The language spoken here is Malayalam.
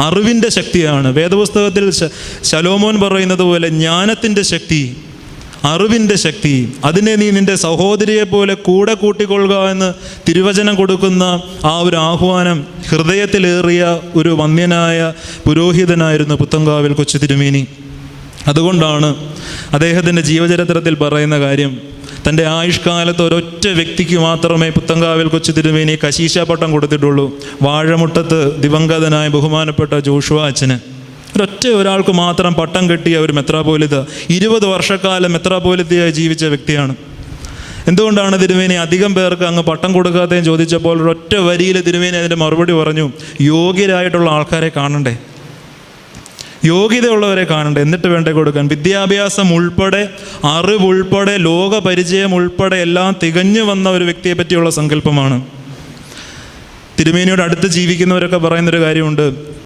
അറിവിൻ്റെ ശക്തിയാണ്. വേദപുസ്തകത്തിൽ ശലോമോൻ പറയുന്നത് പോലെ ജ്ഞാനത്തിൻ്റെ ശക്തി, അറിവിൻ്റെ ശക്തി, അതിനെ നീ നിൻ്റെ സഹോദരിയെ പോലെ കൂടെ കൂട്ടിക്കൊള്ളുക എന്ന് തിരുവചനം കൊടുക്കുന്ന ആ ഒരു ആഹ്വാനം ഹൃദയത്തിലേറിയ ഒരു വന്യനായ പുരോഹിതനായിരുന്നു പുത്തൻകാവിൽ കൊച്ചു തിരുമേനി. അതുകൊണ്ടാണ് അദ്ദേഹത്തിൻ്റെ ജീവചരിത്രത്തിൽ പറയുന്ന കാര്യം, തൻ്റെ ആയുഷ്കാലത്ത് ഒരൊറ്റ വ്യക്തിക്ക് മാത്രമേ പുത്തൻകാവിൽ കൊച്ചു തിരുമേനി കശീശ പട്ടം കൊടുത്തിട്ടുള്ളൂ. വാഴമുട്ടത്ത് ദിവംഗതനായ ബഹുമാനപ്പെട്ട ജോഷുവ അച്ഛന് ഒരൊറ്റ ഒരാൾക്ക് മാത്രം പട്ടം കെട്ടിയ ഒരു മെത്രാപ്പോലിത്ത, 20 വർഷക്കാലം മെത്രാപ്പോലിത്തയായി ജീവിച്ച വ്യക്തിയാണ്. എന്തുകൊണ്ടാണ് തിരുമേനി അധികം പേർക്ക് അങ്ങ് പട്ടം കൊടുക്കാത്തതെന്ന് ചോദിച്ചപ്പോൾ ഒരൊറ്റ വരിയിൽ തിരുമേനി അതിൻ്റെ മറുപടി പറഞ്ഞു, യോഗ്യരായിട്ടുള്ള ആൾക്കാരെ കാണണ്ടേ, യോഗ്യതയുള്ളവരെ കാണണ്ടേ, എന്നിട്ട് വേണ്ടേ കൊടുക്കാൻ. വിദ്യാഭ്യാസം ഉൾപ്പെടെ, അറിവുൾപ്പെടെ, ലോക പരിചയം ഉൾപ്പെടെ എല്ലാം തികഞ്ഞു വന്ന ഒരു വ്യക്തിയെ പറ്റിയുള്ള സങ്കല്പമാണ്. തിരുമേനിയോട് അടുത്ത് ജീവിക്കുന്നവരൊക്കെ പറയുന്നൊരു കാര്യമുണ്ട്,